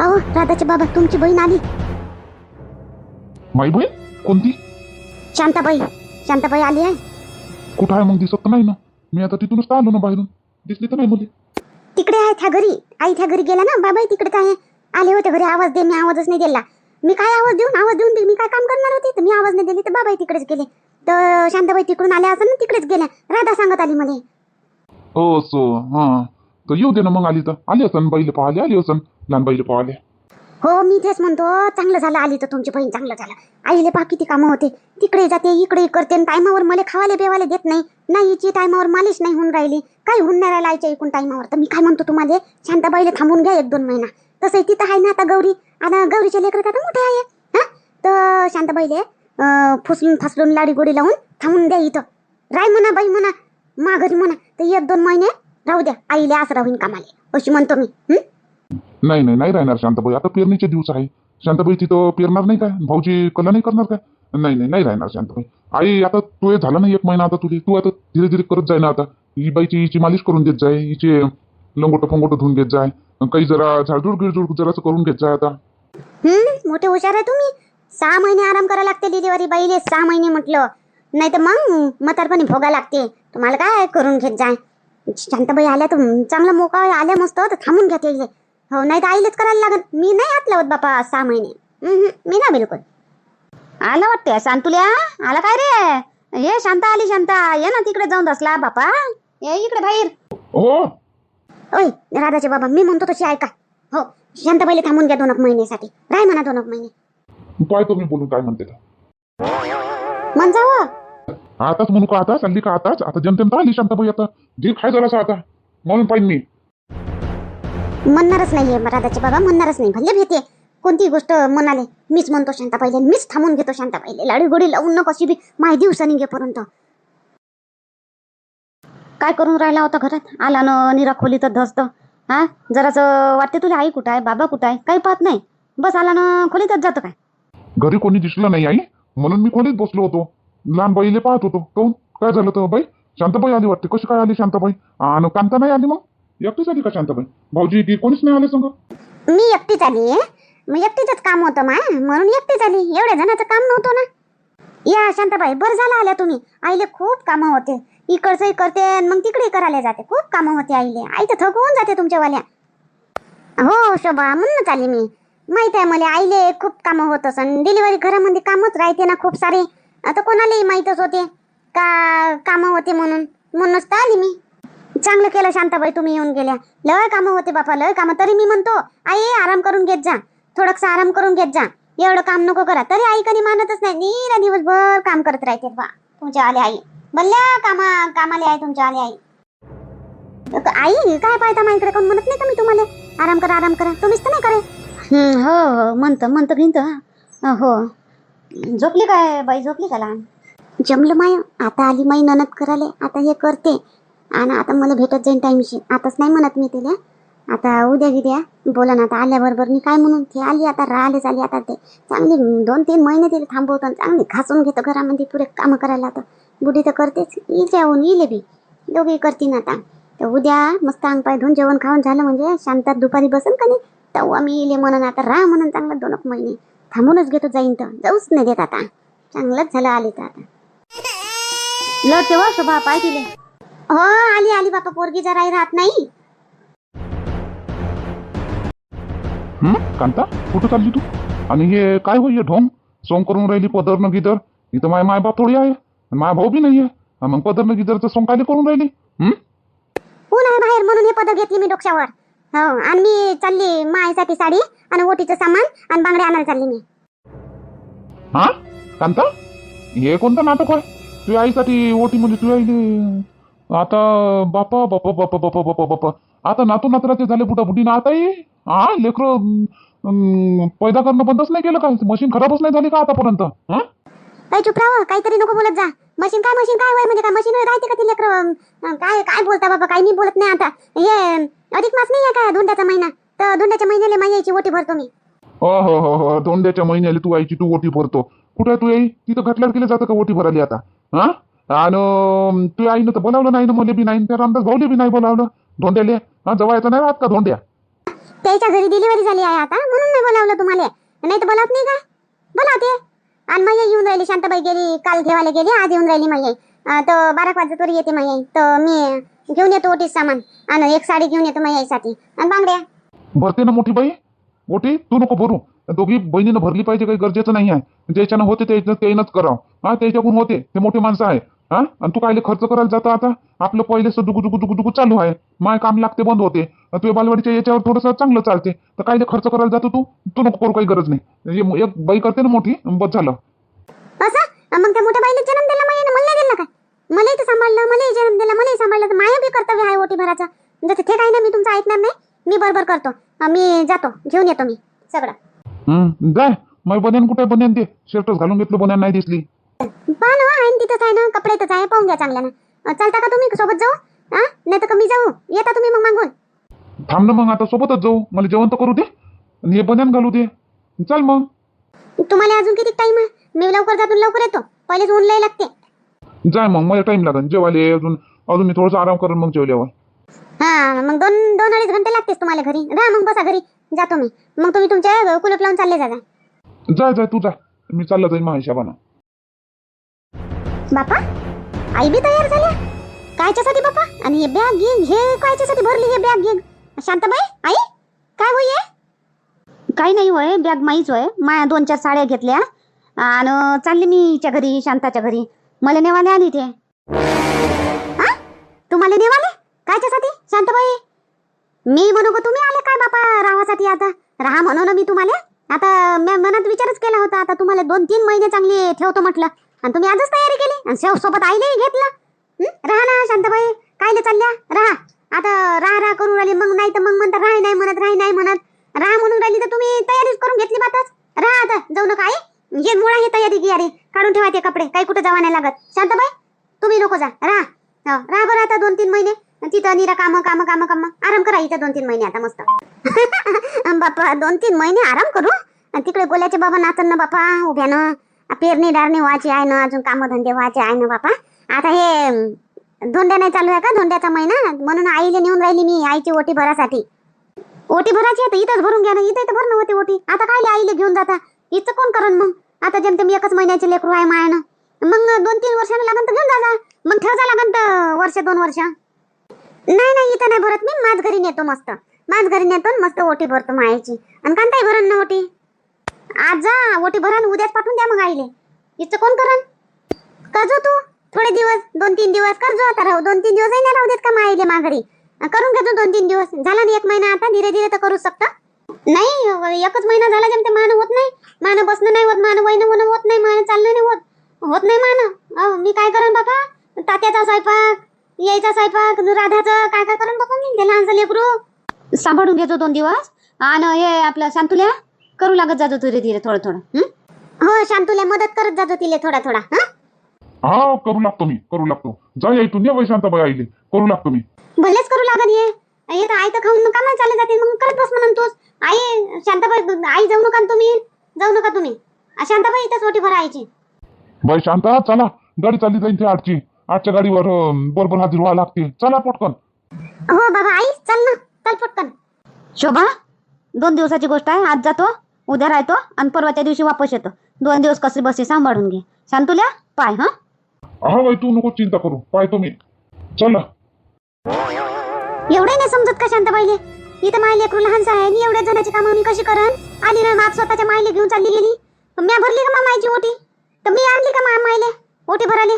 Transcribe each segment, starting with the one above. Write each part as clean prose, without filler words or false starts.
अहो राधाचे बाबा, तुमची बहीण आली. माई बहीण कोणती? शांताबाई. शांताबाई आली आहे. कुठं आहे मग? दिसत तर नाही ना. मी आता तिथूनच तर आलो ना बाहेरून. दिसली तर नाही मुली. तिकडे आहे त्या घरी. आई त्या घरी गेला ना. बाबाई तिकडेच आहे. आले होते घरी. आवाज दे. मी आवाजच नाही दिला. मी काय आवाज देऊन मी काय काम करणार होते. तर मी आवाज नाही दिली तर बाबाई तिकडेच गेले. तर शांताबाई तिकडून आल्या असं ना, तिकडेच गेल्या. राधा सांगत आली मला. हो सो हा. तर येऊ दे ना मग. आली तर आली असन. बाईला पाहिले आली असन. लहान बाईला पाहिले. हो मी तेच म्हणतो. चांगलं झालं आली तर तुमची बहीण. चांगलं झालं. आईले पहा किती कामं होते. तिकडे जाते इकडे करते. टायमावर मला खावाले पेवाले देत नाही. नाही हिची टायमावर मालिश नाही होऊन राहिली. काही होऊन नाही राहिला आईच्या एकूण टायमावर. तर मी काय म्हणतो तुम्हाला, शांताबाईला थांबून घ्या 1-2 महिना. तसं तिथं आहे ना आता गौरी. आता गौरीचे लेकर आता मोठे आहे. हा तर शांताबाईले फुसलून फासलून लाडी गोडी लावून थांबून द्या इथं. राय म्हणा बाई म्हणा माघारी म्हणा. तर 1-2 महिने राहू द्या. आईले असं राहून कामाले अशी म्हणतो मी. नाही नाही नाही राहणार शांताबाई. आता पेरणीचे दिवस आहे. शांताबाई तिथं पेरणार नाही काय? भाऊजी कला नाही करणार काय? नाही नाही नाही राहणार शांताबाई. आई आता तू झाला ना 1 महिना. आता तू आता धीरे धीरे करत जाय ना. आता ही बाईची हिची मालिश करून देत जाय. हिचे लंगोट फंगोट धुवून घेत जाय. काही जरा झाडझूड गिळझूड जरासं करून घेत जाय आता. मोठे हुशार आहे तुम्ही. 6 महिने आराम करायला लागते डिलिव्हरी बाईले. 6 महिने म्हटलं. नाही तर मग म्हातारपणी भोगा लागते. तुम्हाला काय करून घेत जाय. शांताबाई आल्या तर चांगला मोका आल्या मस्त तर थांबून घ्या ते. हो नाही तर आईलेच करायला लागत. मी नाही आत लावत बापा 6 महिने. मी ना बिलकुल. आला वाटते शांतुल्या. आला काय रे? ये शांता आली. शांता ये ना तिकडे जाऊन बसला बापा. ये इकडे बाहेर. हो ओय राधाचे बाबा, मी म्हणतो तशी ऐका. हो शांताबाईला थांबून घ्या 2 महिन्यासाठी. राय म्हणा 2 महिने. पाहतो मी बोलून काय म्हणते तर. म्हणजावं. आताच म्हणू का? आता चालली का? आताच आता जमतेम आली शांताबाई. आता जे खाय जरासा आता म्हणून पाहिजे मी. म्हणणारच नाहीये राधाचे बाबा. म्हणणारच नाही. भले भेटे कोणती गोष्ट म्हणाले. मीच म्हणतो शांताबाईले. मीच थांबून घेतो शांताबाईले. लाडी गोडी लावून न कशी बी माही दिवसानी घेपर्यंत. काय करून राहिला होता घरात? आला न निरा खोली तर धसत. हा जरासं वाटते तुला आई कुठं आहे बाबा कुठं आहे काही पाहत नाही. बस आला न खोलीतच जातो काय? घरी कोणी दिसलं नाही आई. म्हणून मी खोलीत बसलो होतो. लहान बाईले पाहत होतो. काऊन काय झालं तर बाई? शांताबाई आली वाटते. कशी काय आली शांताबाई? आणि कांता नाही आली मग? एकटीच आली का शांताबाई? भाऊजी की कोणीच नाही आले संग? मी एकटीच आली. मग एकटीच काम होतं माय म्हणून एकटीच आली. एवढ्या जणांचं काम नव्हतं ना. या शांताबाई बरं झालं आल्या तुम्ही. आईले खूप कामं होते. इकडचंही करते मग तिकडे करायला जाते. खूप कामं होते आईले. आई तर थकवून जाते तुमच्यावाल्या. हो शोभा म्हणूनच आली मी. माहित आहे मला आईले खूप कामं होत असन. डिलिव्हरी घरामध्ये कामच राहते ना खूप सारे. आता कोणालाही माहीतच होते का कामं होते म्हणूनच तर आली मी. चांगलं केलं शांताबाई तुम्ही येऊन गेल्या. लय कामं होते बापा लय कामं. तरी मी म्हणतो आई आराम करून घेत जा. थोडंसं आराम करून घेत जा. एवढं काम नको करा. तरी आई कधी मानतच नाही. नीरा दिवसभर काम करत राहते बा तुमच्या आले आई. भल्या कामाले आहे तुमच्या आले आई. आई काय पाहता माझ्याकडे? कोण म्हणत नाही का मी तुम्हाला आराम करा तुम्हीच तर नाही करे. हो म्हणतो भिंत. हो झोपली काय बाई? झोपली का लहान? जमलं माय. आता आली माई ननद कराले. आता हे करते आणि आता मला भेटत जाईन टाईमशी. आताच नाही म्हणत मी तिला. आता उद्या बोला ना. आता आल्याबरोबर मी काय म्हणून ती आली आता राहिलेच आली. आता ते चांगली 2-3 महिने तिला थांबवतो. चांगली घासून घेतो घरामध्ये पुरे कामं करायला. आता बुढी तर करतेच. इले बी दोघी करतीन आता. तर उद्या मस्त अंग पाय धुवून जेवण खाऊन झालं म्हणजे शांतात दुपारी बसन का नाही तेव्हा मी इले म्हणून आता राह म्हणून चांगलं 2 महिने थांबूनच घेतो. जाईन तर जाऊच नाही देत आता. चांगलंच झालं आली तर आता. लढते वा शोभा पाय तिले. हो आली बापा. पोरगी जरा राहत नाही. कांता कुठं चालली तू? आणि हे काय होई ढोंग सोंग करून राहिली पदर न गिदर? इथं माय बाप थोडी आहे. माय भाऊ बी नाहीये. मग पदर न गिदरचं सोंग काय करून राहिली? ऊन आहे बाहेर म्हणून हे पदर घेतली मी डोक्यावर. हो आणि मी चालली मायसाठी साडी आणि ओटीचं सामान आणि बांगड्या आणायला चालली मी. हा कांता हे कोणतं नाटक आहे? तुझ्या आईसाठी ओटी म्हणजे तुझ्या आईले आता बापा बापा बापा बापा बापा बापा. आता नातराचे झाले बुटा बुटी ना. आता हा लेकरं पैदा करणं बंदच नाही केलं का? मशीन खराबच नाही झाली का आतापर्यंत? काही चुप राहा. काहीतरी नको बोलत जा. मशीन काय वय म्हणजे काय मशीन राहते का ती लेकरं? काय बोलता बाबा? काही नाही बोलत नाही. आता हे अधिक मास नाही आहे का धोंड्याचा महिना? तर धोंड्याच्या महिन्याला माझी आईची ओटी भरतो मी. हो धोंड्याच्या महिन्याला तू आईची तू ओटी भरतो. कुठे आहे तू आई? तिथं घातल्यावर केलं जातं का ओटी भरायला आता? हा आणि तू आईनं तर बोलावलं नाही ना. मला बी नाही. त्या रामदास भाऊले बी नाही बोलावलं धोंड्याले. हा जवळ येतं नाही राहत का धोंड्या? त्याच्या घरी डिलिव्हरी झाली आहे आता, म्हणून नाही बोलावलं तुम्हाला. नाही तर बोलावत नाही का? बोलावते. आणि मग येऊन राहिली, शांताबाई गेली काल घेवायला गेली, आज येऊन राहिली मग तर 12 वाजता येते मग तर मी घेऊन येतो ओटीच सामान आणि एक साडी घेऊन येतो मग यासाठी आणि बांगड्या. भरते ना मोठी बाई ओटी, तू नको भरू. दोघी बहिणीनं भरली पाहिजे, काही गरजेचं नाही आहे. ज्याच्यानं होते त्यानंच करावं. हा त्याच्याकडून होते, ते मोठे माणसं आहे. हा आणि तू कायले खर्च करायला जातो आता? आपलं पहिले दुगु दुगु दुगु दुगु चालू आहे, माय काम लागते बंद होते. तुझ्या बालवाडीच्या याच्यावर थोडंसं चांगलं चालते, तर कायले खर्च करायला जातो तू? तू नको करू, काही गरज नाही. एक बाई करते ना मोठी, बस झालं. असं मग त्या मोठ्या बाईला जन्म दिला मायानं, मला नाही दिला का? मलाही तर सांभाळलं, मलाही जन्म दिला, मलाही सांभाळलं, तर माया बी कर्तव्य आहे ओटी भराचा. जसं ते काही ना मी तुमचं ऐकणार नाही, मी बरोबर करतो. मी जातो, घेऊन येतो मी सगळं. जाय. मग बन्यान कुठे? बन्यान ते शर्टच घालून घेतलं, बन्यान नाही दिसली. पहा ना, आहे तिथंच आहे ना, कपड्यातच आहे, पाहून घ्या चांगल्यानं. चालता का तुम्ही सोबत जाऊ? हा नाही तर कमी जाऊ, येता तुम्ही मग मागून. थांब ना मग, आता सोबतच जाऊ. मला जेवण तर करू दे आणि हे बन्यान घालू दे. चल मग. तुम्हाला अजून किती टाइम आहे? मी लवकर जातो, लवकर येतो, पहिलेच ऊन लय लागते. जाय मग, मला टाइम लागेल जेवायला. अजून मी थोडासा आराम करेन मग जेवल्यावर. हा मग 2-2 अडीच घंटे लागतेच तुम्हाला घरी. राहा मग, बसा घरी, जातो मी. मग तुम्ही तुमच्या कुलूप लावून चालले जा. जाय जाय तू, जाय. मी चालला जाईन माझ्या हिशोबानं. बापा, आई बी तयार झाल्या कायच्यासाठी बापा? आणि हे बॅग गिग हे कायच्यासाठी भरली? हे बॅग गिग शांताबाई, आई काय होय? काही नाही होय, बॅग माहीच होय. माया 2-4 साड्या घेतल्या आणि चालली मी हिच्या घरी, शांताच्या घरी. मला नेवाले आली ते. तुम्हाला नेवाले कायच्यासाठी शांताबाई? मी म्हणू का तुम्ही आले काय बापा राहासाठी? आता राहा म्हणून मी तुम्हाला आता मनात विचारच केला होता. आता तुम्हाला 2-3 महिने चांगले ठेवतो म्हटलं आणि तुम्ही आजच तयारी केली आणि सोबत आईलाही घेतलं. राहा ना शांताबाई, कायले चालल्या? राहा आता, राहा करून राहिली. मग नाही तर मग म्हणता राही नाही म्हणत, राही नाही म्हणत. राहा म्हणून राहिली तर तुम्ही तयारीच करून घेतली बातच. राहा आता, जाऊ नका. आई हे मुळा ही तयारी गियारी काढून ठेवा ते कपडे, काही कुठे जावा नाही लागत. शांताबाई तुम्ही नको जा, राहा. राहा बरं आता 2-3 महिने तिथं निरा काम काम काम काम आराम करा इथं 2-3 महिने आता मस्त. बापा 2-3 महिने आराम करू? तिकडे गोल्याचे बाबा नाचन ना बापा उभ्यानं. पेरणी डारणी व्हायची आहे ना, अजून कामधंदे व्हायचे आहे ना बापा. आता हे धोंड्या नाही चालू आहे का? धोंड्याचा महिना, म्हणून आईला नेऊन राहिली मी आईची ओटी भरासाठी. ओटी भरायची आहे तर इथंच भरून घ्या ना, इथं भरणं होते ओटी. आता काय आईला घेऊन जाता? इथं कोण करण मग? आता जेमतेम 1च महिन्याचे लेकरू आहे मायानं. मग 2-3 वर्षानं लागन तर घेऊन जा. मग ठेवजा लागन तर 1-2 वर्ष. नाही इथं नाही भरत मी, माझ घरी नेतो मस्त. माझ घरी नेतो मस्त ओटी भरतो मायाची. आणि कांताई भरण ना ओटी. आज जा ओटी भरण, उद्याच पाठवून द्या मग आईले. इथं कोण करण? करजो तू थोडे दिवस, 2-3 दिवस करजो. आता राहू 2-3 दिवस नाही राहू देत का माईले माघारी? करून घेतो 2-3 दिवस. झाला ना 1 महिना, आता धीरे धीरे तर करू शकता. नाही 1च महिना झाला जेमते मान होत नाही. मान बसणं नाही होत, मान वैन होत नाही, मान चालणं नाही होत नाही मान. मी काय करण बाबा? तात्याचा स्वयंपाक, यायचा स्वयंपाक, राधाचं काय काय करण बाबा मी? ते लहानचं लेकरू सांभाळून घेतो 2 दिवस. आणि हे आपलं शांतुल्या करू लागत जातो धीरे धीरे थोडं थोडं. हो शांतुल्या मदत करत जातो तिले थोडा थोडा. हा करू लागतो मी, करू लागतो. जा इथून, ये शांताबाई, आईले करू लागतो मी. भलेच करू लागत ये तर आई तर खाऊन कामाला चालले जाते. मग करत बस म्हणून तूच. आई शांताबाई, आई जाऊ नका तुम्ही. शांताबाई इथंच ओटी भरायची. बाई शांता, चला गाडी चालली जाईल ते 8च्या गाडीवर बरोबर हजर व्हावं लागते. चला पटकन. हो बाबा आई चल ना, चल पटकन. शोभा 2 दिवसाची गोष्ट आहे. आज जातो, उद्या राहतो आणि परवाच्या दिवशी वापस येतो. 2 दिवस कसे बसे सांभाळून घे. शांतुल्या पाय. हा बाई तू नको चिंता करू, पाहतो मी. चला. एवढे नाही समजत का शांताबाईले? इथं माय लेकरू लहानसा आहे, एवढ्या जणांची कामं मी कशी करण? आली ना माग स्वतःच्या मायले घेऊन चालली गेली. म्या भरली का मामाची ओटी? तर मी आणली का मायले ओटी भराले?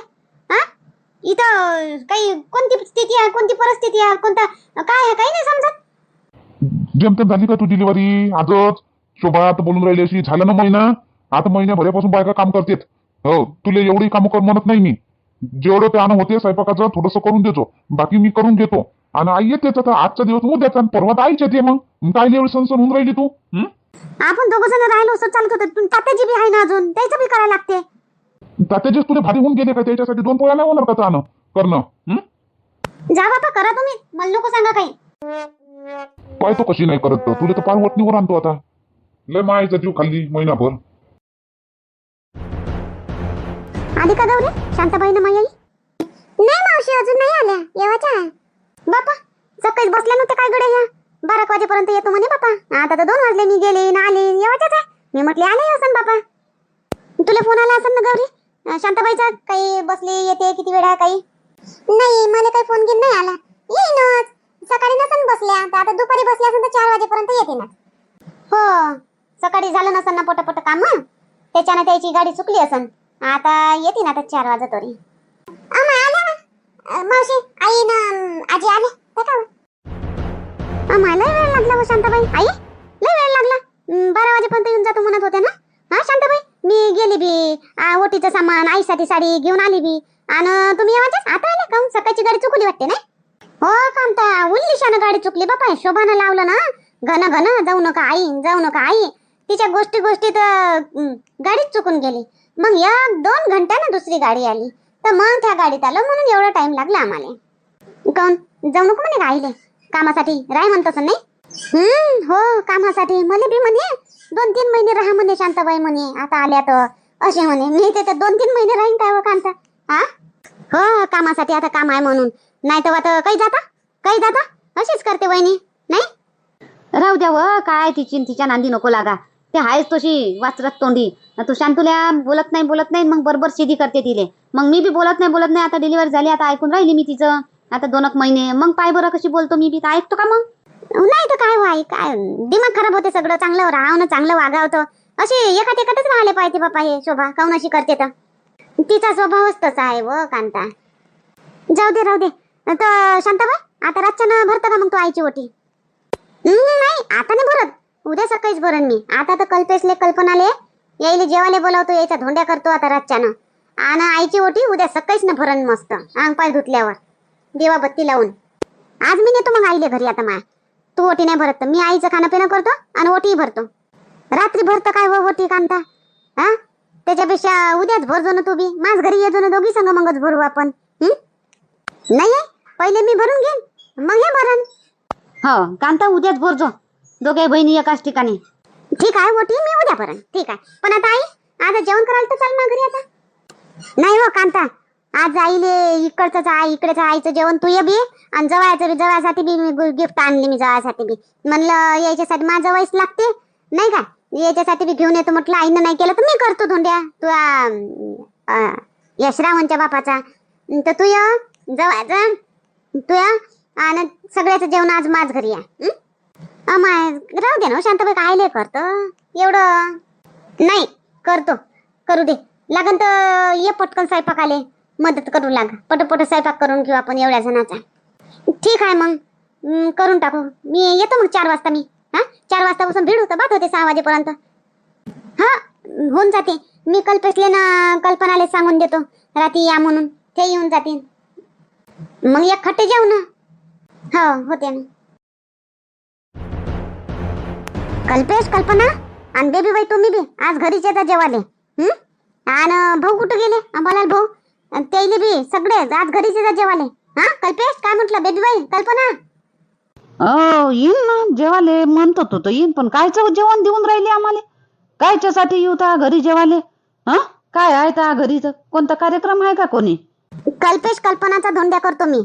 इथं काही कोणती स्थिती आहे, कोणती परिस्थिती आहे, कोणता काय आहे, काही नाही समजत. जेमतेम झाली का तू डिलिव्हरी आजच? शोभा आता बोलून राहिली अशी. झालं ना महिना, आता महिन्याभरापासून बायका काम करतेत. हो तुला एवढी कामं कर म्हणत नाही मी. जेवढं त्यानं होते स्वयंपाकाचं थोडंसं करून देतो, बाकी मी करून घेतो. आणि आई येतेच आता. आजचा दिवस उद्याचा, परवा आईच येते. मग काय एवढी सणसण होऊन राहिली तू? आपण 2 जण राहिलो असं चालत होतं. तात्याजी बी आहे ना अजून, त्याचं बी करायला लागते. तात्याचेच तुला भारी होऊन गेले का? त्याच्यासाठी 2 पोळ्या नाही होणार का त्यानं करणं? जा बाबा करा तुम्ही, मला नको सांगा काही. पाय तो कशी नाही करत, तुला तर पार वटणीवर आणतो आता. लय मायचा जीव खाल्ली महिनाभर. आली का गौरी? शांताबाईनं माई आई? नाही मावशी अजून नाही आल्या, येवाच्या आहे. बापा सकाळीच बसल्या नव्हत्या काय गड्या ह्या? 12 वाजेपर्यंत येतो म्हणे बापा. आता तर 2 वाजले, मी गेली ना आली येवायच्याच आहे. मी म्हटले आले असन बापा. तुला फोन आला असन ना गौरी? शांताबाईचा काही बसली येते किती वेळा काही? नाही, मला काही फोन घेऊन नाही आला. येईनच. सकाळी नसन बसल्या तर आता दुपारी बसल्या असन तर 4 वाजेपर्यंत येते ना. हो, सकाळी झालं नसन ना पटपट काम, त्याच्यानं त्याची गाडी चुकली असन. आता येते ना आता 4 वाजतोरी. मावशी आई ना आजी आले का? आम्हाला वेळ लागला हो शांताबाई. आई लय वेळ लागला. 12 वाजेपर्यंत येऊन जातो म्हणत होते ना. हा शांताबाई, मी गेली बी ओटीचं सामान आईसाठी साडी घेऊन आली बी. आणि तुम्ही येवायच्याच आता आले का? सकाळची गाडी चुकली वाटते नाही? हो कांता, उल्लिशानं गाडी चुकली बापा. शोभानं लावलं ना घन घन, जाऊ नका आई, जाऊ नका आई. तिच्या गोष्टीत गाडीच चुकून गेली. मग 1-2 घंट्यानं दुसरी गाडी आली, तर मग त्या गाडीत आलं, म्हणून एवढा टाइम लागला आम्हाला. कोण जाऊ नको म्हणे का आईले? कामासाठी राय म्हणतस नाही? हो कामासाठी. मला बी म्हणे 2-3 महिने राहा म्हणे शांताबाई म्हणे, आता आल्या तर असे म्हणे. मी ते 2-3 महिने राहीन काय हो कांता? हा हो कामासाठी. आता काम आहे म्हणून, नाही तर आता काही जाता अशीच करते वहिनी नाही. राहू द्या व, काय तिच्या नांदी नको लागा. ते आहेच तशी वाचरत तोंडी. तू शांतुल्या बोलत नाही मग बरोबर शिदी करते तिले. मग मी बी बोलत नाही. आता डिलिव्हरी झाली, आता ऐकून राहिली मी तिचं. आता 2 महिने मग पाय बरं कशी बोलतो मी बी, तर ऐकतो का मग? नाही तर काय हो आई, काय दिमाग खराब होते सगळं. चांगलं राहावं ना, चांगलं वागावं. अशी एकाच राहिले पाहिजे बापा. हे शोभा काऊन अशी करते? तर तिचा स्वभावच तसा आहे व कांता. जाऊ दे राहू दे. तर शांताबाई आता रातच्यानं भरतं का मग तू आईची ओटी? नाही आता नाही भरत, उद्या सकाळीच भरण मी. आता तर कल्पेशले कल्पनाले यायले जेवायला बोलावतो, यायचा धोंड्या करतो आता रातच्यानं. आणि आईची ओटी उद्या सकाळीच ना भरण मस्त अंग पाय धुतल्यावर दिवा बत्ती लावून. आज मी नेतो मग आईले घरी. आता माय तू ओटी नाही भरत तर मी आईचं खाणं पिणं करतो आणि ओटीही भरतो. रात्री भरतं काय हो ओटी कांता? हा त्याच्यापेक्षा उद्याच भरजो ना तू बी. माझ घरी येतो ना, दोघी संग मगच भरू आपण. नाही पहिले मी भरून घेईन मग हे भरण. हो कांता, उद्याच भरजो दोघे बहिणी एकाच ठिकाणी. ठीक आहे ओटी मी उद्या भरण. ठीक आहे, पण आता आई आता जेवण करायला तर चाल ना घरी. आता नाही हो कांता, आज आईले इकडचंच आहे, इकडेच आईचं जेवण. तू ये बी आणि जवळसाठी बी मी गिफ्ट आणली. मी जवळसाठी बी म्हणलं याच्यासाठी माझं वयस लागते नाही का, याच्यासाठी बी घेऊन येतो म्हटलं. आईनं नाही केलं तर मी करतो धोंड्या तुझ्या यशरावांच्या बापाचा. तर तू ये जवळचं, तू ये आणि सगळ्याचं जेवण आज माझ घरी आहे. अमाय राहू दे ना शांताबाई, काय करतो एवढं? नाही करू दे. लागन तर ये पटकन स्वयंपाकाले मदत करू लाग. पटपट स्वयंपाक करून घेऊ आपण एवढ्या जणाचा. ठीक आहे मग करून टाकू. मी येतो मग 4 वाजता. मी 4 वाजतापासून भीड होतं, बात होते 6 वाजेपर्यंत. हा होऊन जाते. मी कल्पेशले ना कल्पनाले सांगून देतो रात्री या म्हणून, ते येऊन जातील. मग एक खट्टे जेवू ना. हो होते ना. कल्पेश कल्पना आणि बेबी बाई तुम्ही बी आज घरीच येता जेवाले. आणि भाऊ कुठे गेले? अंबालाल भाऊ त्याले बी सगळे आज घरीच येतात जेवाले. हा कल्पेश काय म्हटलं? बेबी बाई कल्पना येईन ना जेवाले म्हणतो तो येईन, पण कायचं जेवण देऊन राहिले आम्हाला? कायच्यासाठी येऊ त्या घरी जेवाले? हा काय आहे त्या घरीच? कोणता कार्यक्रम आहे का कोणी? कल्पेश कल्पनाचा धोंड्या करतो मी.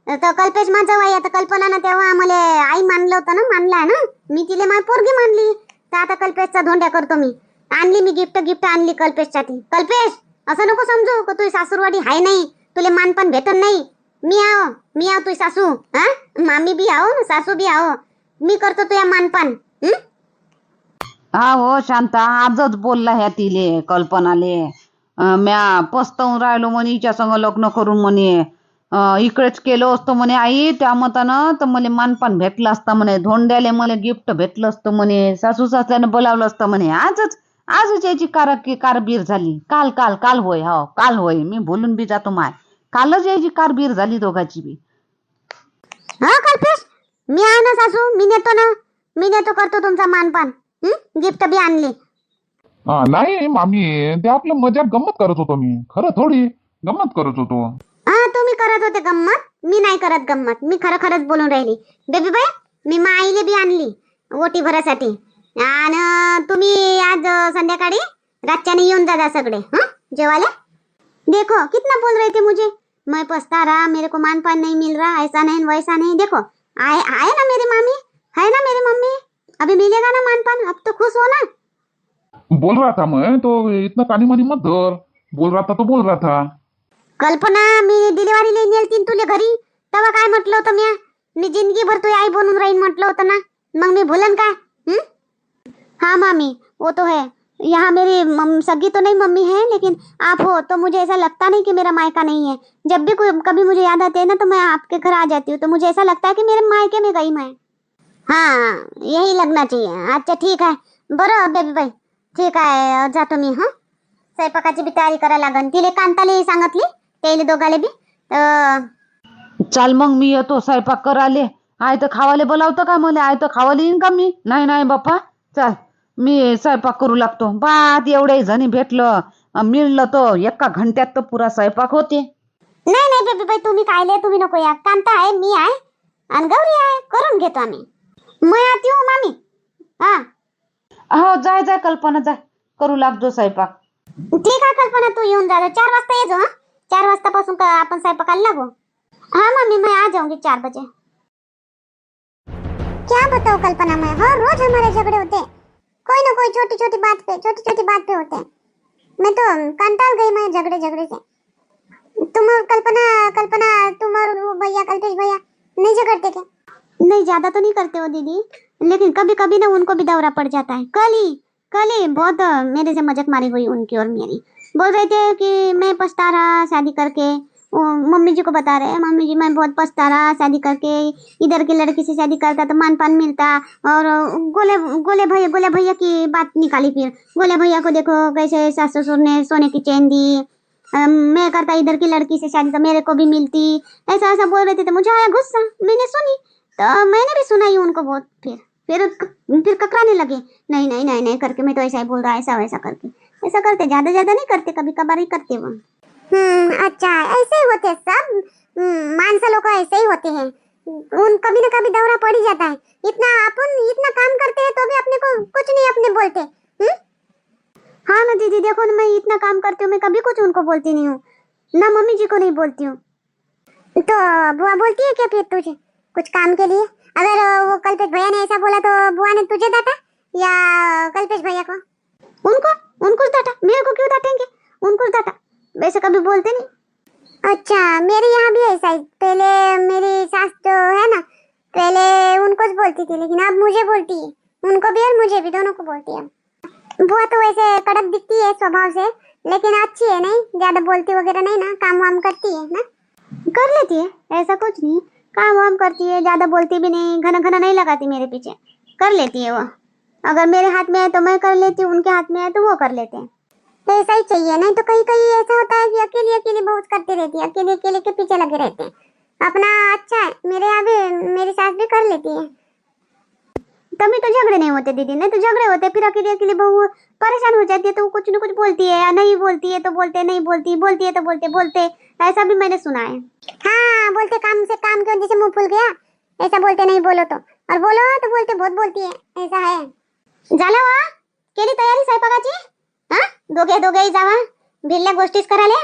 तर कल्पेश माझा वाई. आता कल्पना ना तेव्हा आम्हाला आई मानलं होतं ना, मानलाय ना मी तिले. माझी पोरगी मानली तर आता कल्पेशचा धोंड्या करतो मी. आणली मी गिफ्ट आणली कल्पेशसाठी. कल्पेश असं नको समजू का तुझी सासूरवाडी हाय नाही, तुले मानपण भेटत नाही. मी आव तुझी सासू. हा मामी बी आहो सासू बी आहो. मी करतो तुझ्या मानपण. हा हो शांता, आजच बोलला ह्या तिले कल्पनाले. म्या पस्तवून राहिलो म्हणे हिच्या संग लग्न करून म्हणे. इकडेच केलं असतं म्हणे आई त्या मतानं तर मला मानपान भेटलं असतं म्हणे. धोंड्याले मला गिफ्ट भेटलं असतं म्हणे. सासू सासऱ्यानं बोलावलं असतं म्हणे. आजच याची कारबीर झाली. काल होय. हो काल होय, मी बोलून बी जातो माय. कालच याची कारबीर झाली दोघाची बी. हा कल्पेश मी आहे ना सासू. मी नेतो करतो तुमचा मानपान. गिफ्ट बी आणली. नाही मामी, ते आपलं मजाक गंमत करत होतो मी. खरं थोडी गंमत करत होतो. हा तुम्ही करत होते गंमत, मी नाही करत गंमत. मी खरंच बोलून राहिली. बेबी बाई मी आईले बी आणली ओटी भरासाठी. आणि तुम्ही आज संध्याकाळी रातच्याने येऊन जा सगळे जेवाले. देखो कितना बोल रहे थे मुझे, मैं पछता रहा, मेरे को मान पान नहीं मिल रहा, ऐसा नहीं वैसा नहीं. देखो आए ना मेरी मामी. है ना मेरी मम्मी? अभी मिलेगा ना मानपान? अब तो खुश हो ना? बोल रहा था मैं तो इतना कानी मानी मत धर. बोल रहा था तो बोल रहा था. कल्पना, मी डिलिव्हरीला नेलतीन तुले घरी, तेव्हा काय म्हटलं होतं मी जिंदगीभर तुझी आई बनून राहीन म्हटलं होतं ना. मग मी भूलन का? हाँ मामी, वो तो है. यहाँ मेरी सगी तो नहीं मम्मी है, लेकिन आप हो तो मुझे ऐसा लगता नहीं कि मेरा मायका नहीं है. जब भी कोई कभी मुझे याद आती है ना, तो मैं आपके घर आ जाती हूँ, तो मुझे ऐसा लगता है कि मेरे मायके में गई मैं. हाँ, यही लगना चाहिए. अच्छा ठीक आहे. बरं बेबी बाई, ठीक आहे, जातो मी. हा, स्वयंपाकाची बी तयारी करायला लागन. तिले कांताले सांगितली, त्याले दोघाले बी. चाल मग मी येतो स्वयंपाक कराले. आय तर खावाले बोलावतं का मला? आय तर खावाले येईन का मी? नाही नाही बाप्पा, चल मी स्वयंपाक करू लागतो. बात एवढे जणी भेटलं मिळलं तर एका घंट्यात तर पुरा स्वयंपाक होते. नाही नाही बेबी बाई, तुम्ही कायले, तुम्ही नको या. कांता आहे, मी आहे आणि गौरी आहे, करून घेतो आम्ही. मैं आती हूँ मामी. हा हो, जाय जाय कल्पना, जाय करू लागतो स्वयंपाक. ठीक आहे कल्पना, तू येऊन जा. 4 वाजता ये जो. हाँ, 4 वाजतापासून आपण स्वयंपाकाला लागू. हाँ मम्मी, मैं आ जाऊंगी 4 बजे. क्या बताओ कल्पना, मैं हर रोज हमारे झगड़े होते हैं. कोई ना कोई छोटी छोटी बात पे होते हैं. मैं तो कंटाल गई मैं झगड़े से. तुम कल्पना तुम और वो भैया, कल्पेश भैया नहीं झगड़ते क्या? नहीं, ज्यादा तो नहीं करते हो दीदी, लेकिन कभी कभी ना उनको भी दौरा पड़ जाता है. कल ही बहुत मेरे से मजाक मारी हुई उनकी और मेरी. बोल रहे थे कि मैं पछता रहा शादी करके. वो मम्मी जी को बता रहे हैं, मम्मी जी मैं बहुत पछता रहा शादी करके. इधर की लड़की से शादी करता तो मानपान मिलता. और गोले भैया की बात निकाली. फिर गोले भैया को देखो कैसे सास ससुर ने सोने की चेन दी. मैं करता इधर की लड़की से शादी तो मेरे को भी मिलती. ऐसा ऐसा बोल रहे थे, तो मुझे आया गुस्सा. मैंने सुनी, तो मैंने भी सुनाई उनको बहुत. फिर ककराने लगे. नहीं करके, मैं तो ऐसा ही बोल रहा, ऐसा वैसा करके. ऐसा करते, ज्यादा नहीं करते, कभी कभार ही करते वो. अच्छा, ऐसे ही होते सब. मानसा लोग ऐसे ही होते हैं. उन कभी ना कभी दौरा पड़ ही जाता है. इतना काम करते हैं तो भी अपने को कुछ नहीं अपने बोलते. हाँ ना दीदी, देखो ना, मैं इतना काम करती हूँ, मैं कभी कुछ उनको बोलती नहीं हूँ ना. मम्मी जी को नहीं बोलती हूँ. तो बुआ बोलती है क्या फिर तुझे कुछ काम के लिए? अगर वो कल्पेश भैया ने ऐसा बोला तो बुआ ने तुझे डांटा या कल्पेश भैया को? उनको डांटा. मेरे को क्यों डांटेंगे? उनको डांटा. वैसे कभी बोलते नहीं. अच्छा, मेरे यहाँ भी ऐसा ही. पहले मेरी सास जो है ना, पहले उनको बोलती थी, लेकिन अब मुझे बोलती है. उनको भी और मुझे भी, दोनों को बोलती है. बुआ तो वैसे कड़क दिखती है स्वभाव से, लेकिन अच्छी है. नहीं ज्यादा बोलती वगैरह नहीं ना, काम वाम करती है ना. कर लेती है, ऐसा कुछ नहीं. काम वाम करती है, ज्यादा बोलती भी नहीं, घना नहीं लगाती मेरे पीछे. कर लेती है वो. अगर मेरे हाथ में है तो मैं कर लेती हूँ, उनके हाथ में है तो वो कर लेते हैं. तो ऐसा ही चाहिए. नहीं तो कहीं ऐसा होता है कि अकेली बहुत करती रहती है, अकेले के पीछे लगे रहते हैं. अपना अच्छा है. मेरे यहाँ भी मेरी सास भी कर लेती है. तभी तो झगड़े नहीं होते दीदी. नहीं तो झगड़े होते, फिर अकेली बहू परेशान हो जाती है, तो कुछ न कुछ बोलती है. नहीं बोलती है तो बोलते, नहीं बोलती है तो बोलते. ऐसा भी मैंने सुना है. हाँ, बोलते काम से काम की वजह से मुंह फूल गया, ऐसा बोलते. नहीं बोलो तो, और बोलो तो बोलते, बहुत बोलती है. ऐसा है. झालं वा? केली तयारी स्वयंपाकाची? हा, दोघे जावा भिल्ल्या गोष्टीच कराले.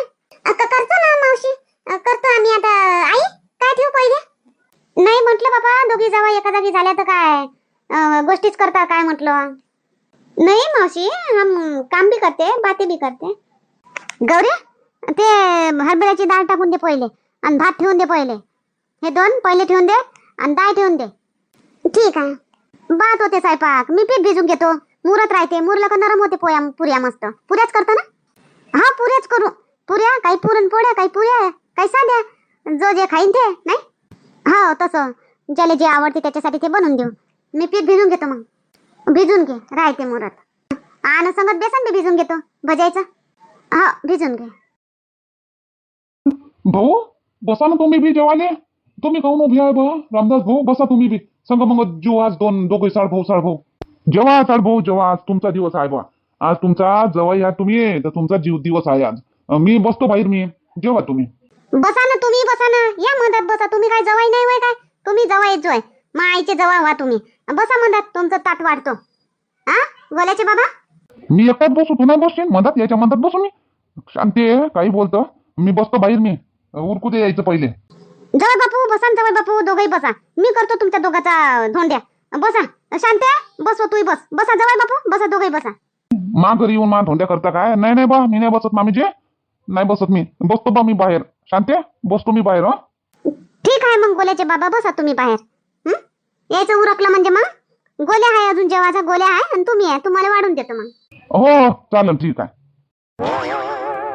करतो ना मावशी, करतो आम्ही. आता आई काय ठेवू पहिले? नाही म्हटलं बाबा, दोघी जावा एका जागी झाल्या तर काय गोष्टीच करता काय म्हटलं. नाही मावशी, हम काम भी करते, बातें भी करते. गौरी, ते हरभऱ्याची डाळ टाकून दे पहिले, आणि भात ठेवून दे पहिले. हे दोन पहिले ठेवून दे आणि डाळ ठेवून दे. ठीक आहे. भात होते स्वयंपाक, मी पीठ भिजून घेतो. मुरत राहते, मुरलं का नरम होते. पुऱ्या मस्त. पुऱ्याच करता ना? हा, पुऱ्याच करू. पुऱ्या, काही पुरणपोळ्या, काही पुऱ्या, काही साध्या, जो जे खाईन ते. नाही, हा तसं ज्याला जे आवडते त्याच्यासाठी ते बनवून देऊ. मी पीठ भिजून घेतो. मग भिजून घे, राहते मुरत. आणि संगत बेसन बी भिजून घेतो भजायचं. हा, भिजून घे. भाऊ, बसा ना तुम्ही बी जेवाले. तुम्ही काहून उभी आहे बा? रामदास भाऊ, बसा तुम्ही बी. संग मग जेव. आज दोघे साळ भाऊ जेव्हा आज तुमचा दिवस आहे बा. आज तुमचा जवाई आहे तुम्ही, तर तुमचा दिवस आहे आज. मी बसतो बाहेर. मी जेव्हा तुम्ही बसा ना, तुम्ही बसा ना. या मधात बसा. तुम्ही काय जवाई नाही होय काय? तुम्ही जवाई जोय, माईचे जवळ व्हा तुम्ही. बसा मधात, तुमचं ताट वाढतो. हा, गोल्याचे बाबा. मी एकटाच बसू, तू नाही बसशील मधात. याच्या मधात बसू मी. शांती आहे, काही बोलतो. मी बसतो बाहेर. मी उरकू दे यायचं पहिले. जवळ बापू बसा, जवळ बापू दोघही बसा. मी करतो तुमच्या दोघाचा धोंड्या. बसा शांते, बसव तूही बस. बसा जवळ बापू, बसा दोघे बसा. मा घरी येऊन मा धोंड्या करता काय? नाही नाही बा, मी नाही बसत मामीजी, नाही बसत मी. बसतो बा मी बाहेर. शांते, बसतो मी बाहेर. ठीक आहे मग गोल्याचे बाबा, बसा तुम्ही बाहेर. यायचं उरकलं म्हणजे मग गोल्या आहे, अजून जेवायचा गोल्या आहे आणि तुम्ही आहे, तुम्हाला वाढून देतो मग. हो चालेल, ठीक आहे.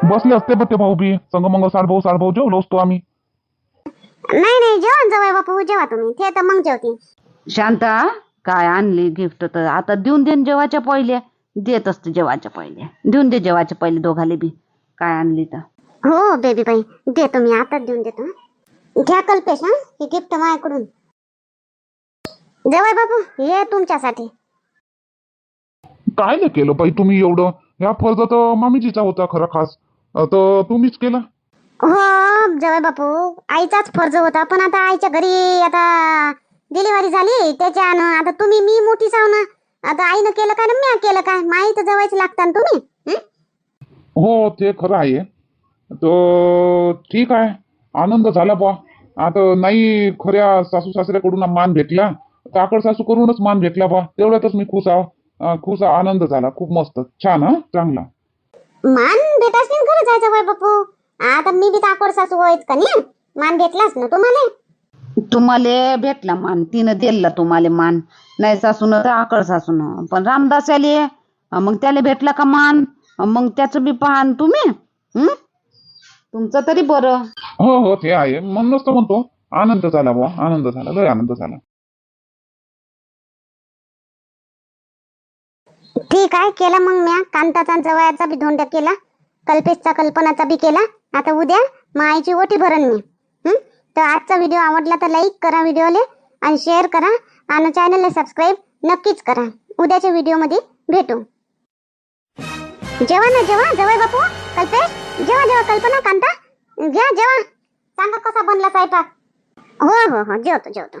बसले असते बघ ते भाऊ बी संग, मग साडभाऊ जेवलो असतो आम्ही. नाही नाही, जेवण जवळ बापू, जेवा तुम्ही, ते तर मग जेवतील. शांता, काय आणली गिफ्ट तर आता देऊन दे जेवायच्या पहिले. देत असते जेवायच्या पहिले, देऊन दे जेवायच्या पहिले दोघाले बी. काय आणली तर हो बेबी बाई, देतो मी, आता देऊन देतो. घ्या कल्पेश, हे गिफ्ट माझ्याकडून. जवळ बापू, हे तुमच्यासाठी. काय नाही केलं बाई तुम्ही एवढं? ह्या फर्ज तर मामीजीचा होता खरा खास, तर तुम्हीच केला. हो जवळ बापू, आईचाच फर्ज होता, पण आता आईच्या घरी आता डिलिव्हरी झाली त्याच्यानं. आता तुम्ही, मी मोठी साव ना, आता आईनं केलं काय ना मी केलं काय? माई तर जवळच लागता ना तुम्ही. हो ते खरं आहे. तर ठीक आहे, आनंद झाला बा. आता नाही खऱ्या सासू सासऱ्याकडून मान भेटला, काकड सासू करूनच मान भेटला बा, तेवढ्यातच मी खुश आहो. खुश आनंद झाला, खूप मस्त, छान. चांगला मान भेटाच नाही खरं जायचं जवळ बापू. आता मी बी ताकड सासू होईत का नाही, मान भेटलाच ना तुम्हाला. तुम्हाला भेटला मान, तिनं दिला तुम्हाला मान. नाही सासून तर आकड सासून, पण रामदास आले मग त्याला भेटला का मान? मग त्याचं बी पाहान तुम्ही. तुमचं तरी बरं. हो हो ते आहे, म्हणूनच तर म्हणतो आनंद झाला बा, आनंद झाला, लय आनंद झाला. ठीक आहे, केला मग म्या कांताचा जवळचा बी धोंड्या केला, कल्पेशचा कल्पनाचा बी केला. आता उद्या माईची ओटी भरण मी. तर आजचा व्हिडिओ आवडला तर लाईक करा व्हिडिओले आणि शेअर करा आणि चॅनलला सबस्क्राईब नक्कीच करा. उद्याच्या व्हिडिओमध्ये भेटू. जेवा ना, जेवा जवळ बापू, कल्पेश जेवा, जेवा कल्पना, कांता घ्या जेवा. सांगा कसा बनला स्वयंपाक. हो हो हो, जेवतो जेवतो.